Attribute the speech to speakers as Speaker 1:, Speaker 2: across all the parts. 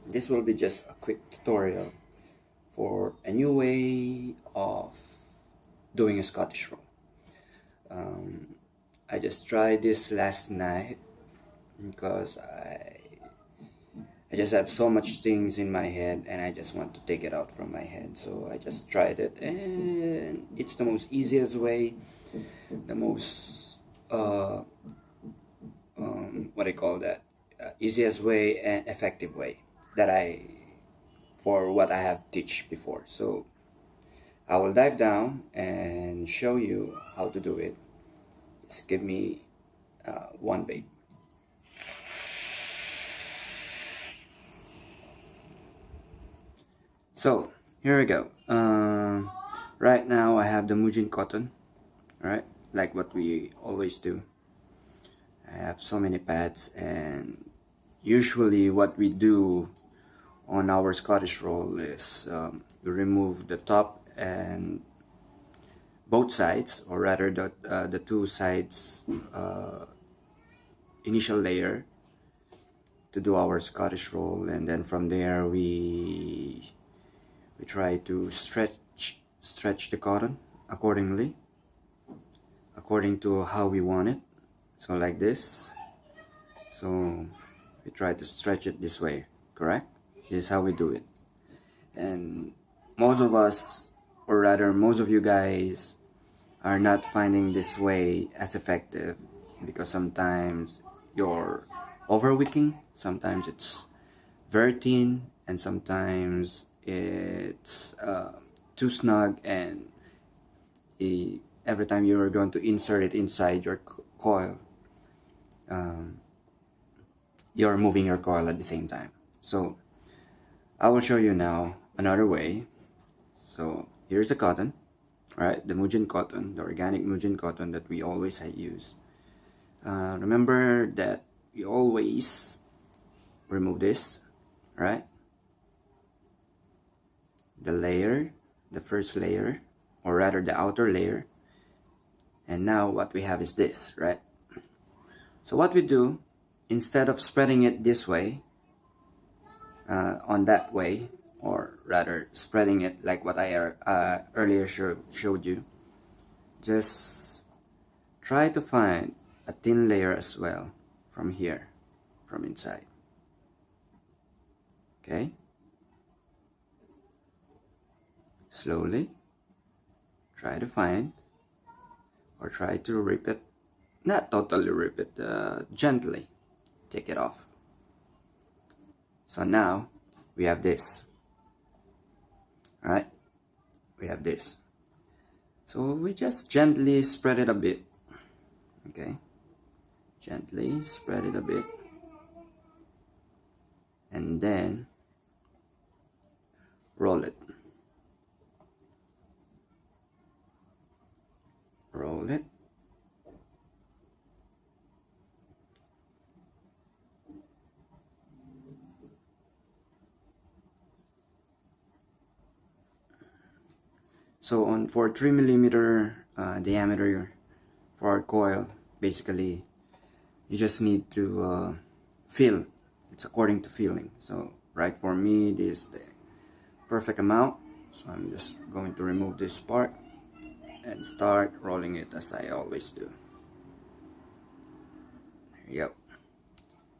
Speaker 1: This will be just a quick tutorial for a new way of doing a Scottish roll. I just tried this last night because I just have so much things in my head and I just want to take it out from my head. So I just tried it, and it's the most easiest way, the most what I call that, easiest way and effective way that for what I have teach before. So I will dive down and show you how to do it. Just give me one bait. So here we go. Right now I have the Mujin cotton, right? Like what we always do. I have so many pads, and usually what we do on our Scottish roll is we remove the top and both sides, or rather the two sides initial layer to do our Scottish roll, and then from there we try to stretch the cotton accordingly, according to how we want it. So like this. So we try to stretch it this way, correct? This is how we do it. And most of us, or rather most of you guys, are not finding this way as effective because sometimes you're overwicking, sometimes it's very thin, and sometimes it's too snug, and every time you're going to insert it inside your coil, you're moving your coil at the same time. So I will show you now another way. So here's the cotton, right? The Mujin cotton, the organic Mujin cotton that we always use. Remember that we always remove this, right? The layer, the first layer, or rather the outer layer. And now what we have is this, right? So what we do, instead of spreading it this way, on that way, or rather spreading it like what I earlier showed you, just try to find a thin layer as well from here, from inside. Okay? Slowly try to find, or try to rip it, not totally rip it, gently take it off. So now we have this. Alright? We have this. So we just gently spread it a bit. Okay? Gently spread it a bit. And then roll it. Roll it. So for 3mm diameter for our coil, basically you just need to feel. It's according to feeling. So right, for me this is the perfect amount. So I'm just going to remove this part and start rolling it as I always do. There you go.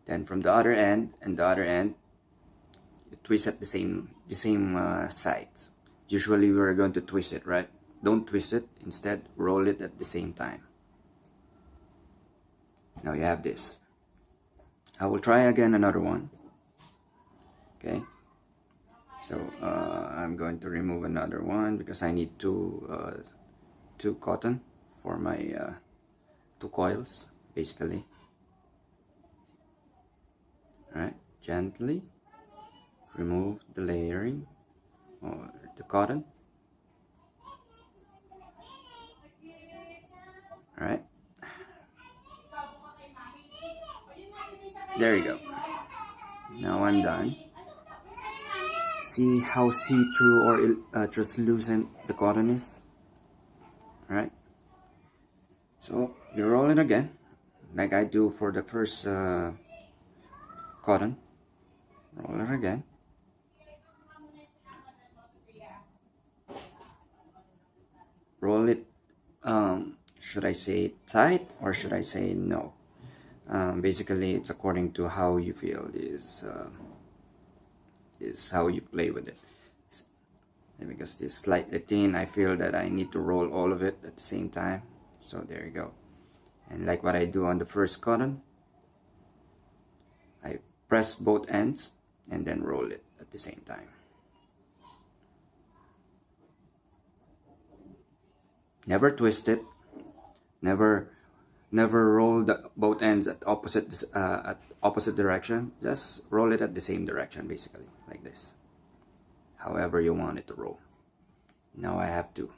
Speaker 1: Then from the other end and the other end, you twist at the same sides. Usually we're going to twist it, right? Don't twist it, instead roll it at the same time. Now you have this. I will try again another one. Okay. So I'm going to remove another one because I need two cotton for my two coils, basically. Alright, gently remove the layering or the cotton. Alright, there you go. Now I'm done. See how see-through or translucent the cotton is? Alright, so you roll it again like I do for the first cotton. Roll it again. roll it, should I say tight or should I say no? Basically it's according to how you feel is how you play with it. And because this slightly thin, I feel that I need to roll all of it at the same time. So there you go. And like what I do on the first cotton, I press both ends and then roll it at the same time. Never twist it. Never roll both ends at opposite direction. Just roll it at the same direction, basically, like this. However you want it to roll. Now I have to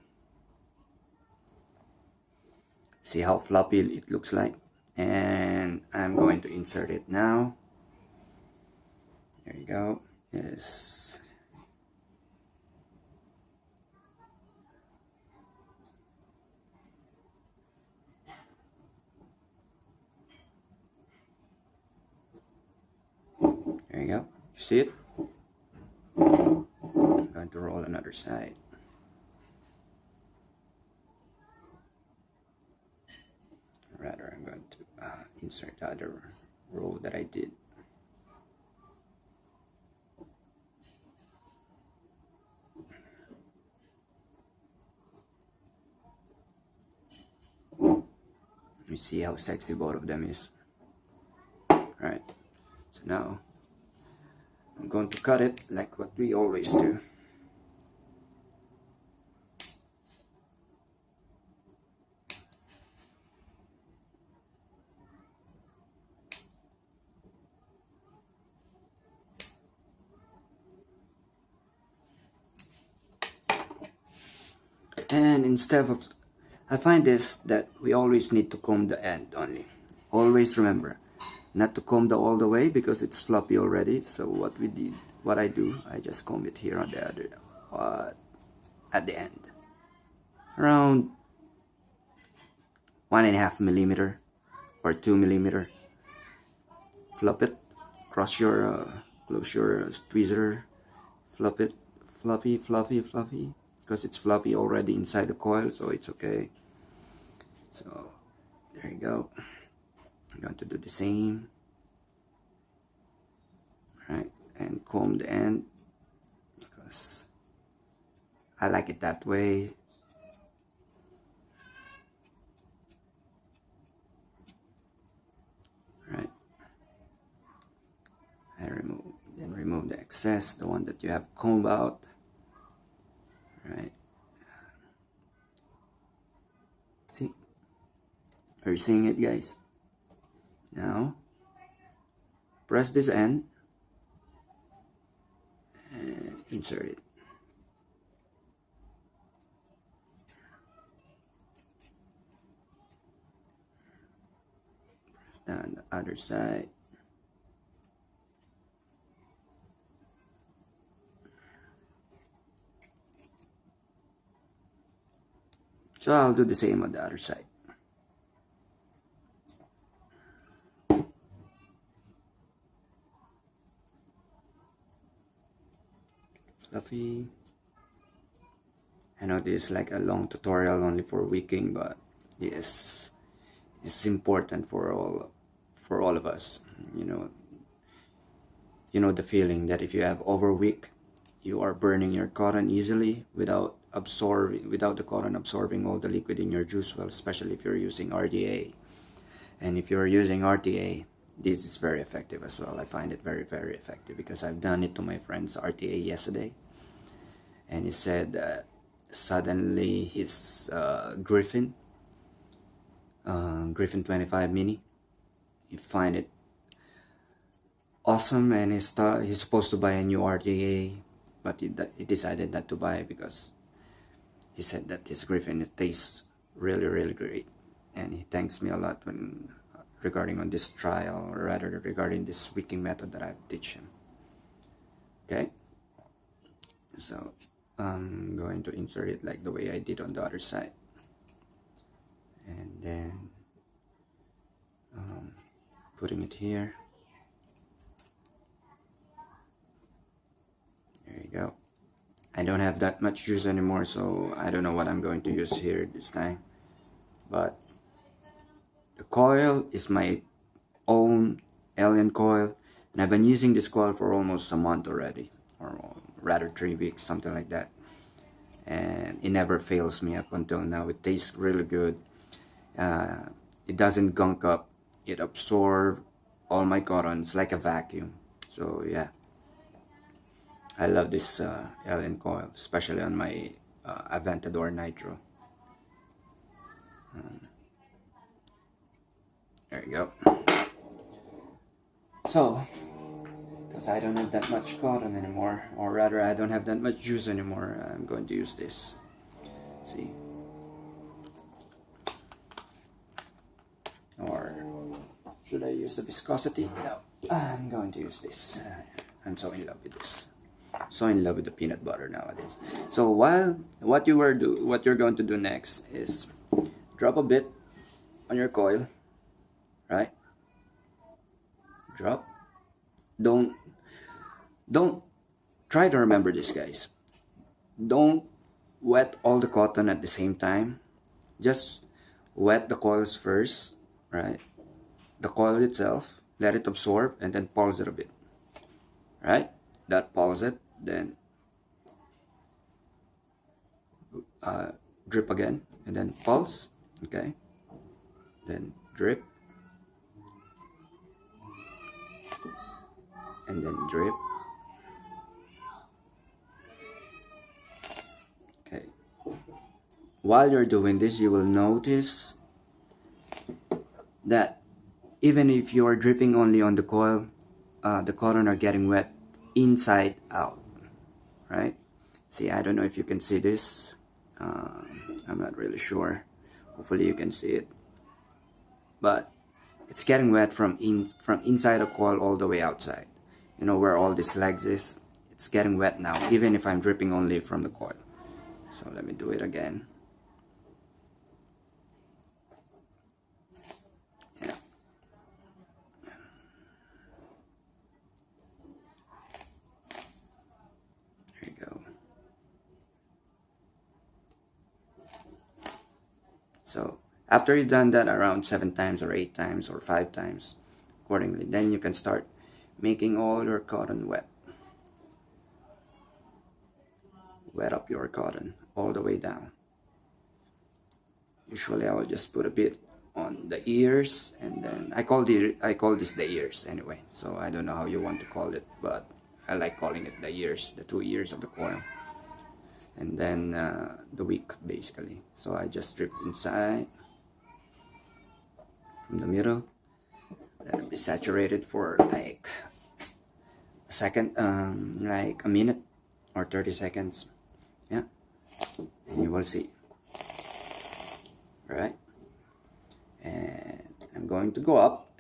Speaker 1: see how floppy it looks like, and I'm going to insert it now. There you go. Yes. There you go. You see it? I'm going to roll another side. Rather, I'm going to insert the other roll that I did. You see how sexy both of them is. Right. So now I'm going to cut it like what we always do. And instead of, I find this that we always need to comb the end only. Always remember not to comb all the way because it's floppy already. So what I do, I just comb it here on the other, at the end, around 1.5 millimeter or 2 millimeter. Flop it, close your tweezer, flop it, fluffy, because it's fluffy already inside the coil, so it's okay. So there you go. I'm going to do the same. Right, and comb the end because I like it that way. Right, I remove the excess, the one that you have combed out. Right, see, are you seeing it, guys? Now press this end and insert it. Down the other side. So I'll do the same on the other side. Fluffy. I know this is like a long tutorial only for wicking, but yes, it's important for all of us. You know the feeling that if you have overwick, you are burning your cotton easily without the cotton absorbing all the liquid in your juice well, especially if you're using RTA. And if you're using RTA, this is very effective as well. I find it very, very effective because I've done it to my friend's RTA yesterday, and he said that suddenly his Griffin 25 mini, he find it awesome, and he's supposed to buy a new RTA, but he decided not to buy because he said that his Griffin, it tastes really, really great, and he thanks me a lot when regarding on this trial, or rather regarding this wicking method that I've teach him. Okay, so I'm going to insert it like the way I did on the other side, and then putting it here. There you go. I don't have that much juice anymore, so I don't know what I'm going to use here this time. But the coil is my own alien coil, and I've been using this coil for almost a month already, or rather 3 weeks, something like that. And it never fails me up until now. It tastes really good. It doesn't gunk up. It absorbs all my cotton. It's like a vacuum. So yeah, I love this alien coil, especially on my Aventador Nitro. There you go. So, because I don't have that much cotton anymore, or rather I don't have that much juice anymore, I'm going to use this. See? Or should I use the viscosity? No, I'm going to use this. I'm so in love with this. So in love with the peanut butter nowadays. So what you're going to do next is drop a bit on your coil, right? Drop. Don't try to remember this, guys. Don't wet all the cotton at the same time. Just wet the coils first, right? The coil itself, let it absorb, and then pulse it a bit, right? That pulse it, then drip again, and then pulse, okay? Then drip, and then drip. Okay. While you're doing this, you will notice that even if you are dripping only on the coil, the cotton are getting wet inside out, right? See, I don't know if you can see this. I'm not really sure. Hopefully you can see it. But it's getting wet from inside the coil all the way outside. You know where all these legs is? It's getting wet now, even if I'm dripping only from the coil. So let me do it again. Yeah. There you go. So after you've done that around 7 times or 8 times or 5 times accordingly, then you can start making all your cotton wet. Wet up your cotton all the way down. Usually I will just put a bit on the ears, and then I call this the ears anyway. So I don't know how you want to call it, but I like calling it the ears, the 2 ears of the coil. And then the wick basically. So I just strip inside from the middle. Let it be saturated for like a second, like a minute or 30 seconds. Yeah, and you will see. Right, and I'm going to go up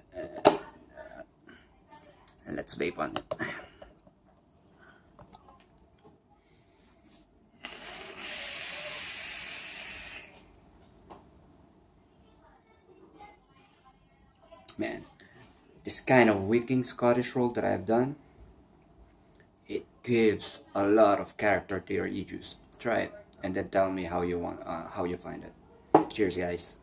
Speaker 1: and let's vape on it. Man, this kind of wicking Scottish roll that I've done, it gives a lot of character to your e-juice. Try it and then tell me how you find it. Cheers, guys.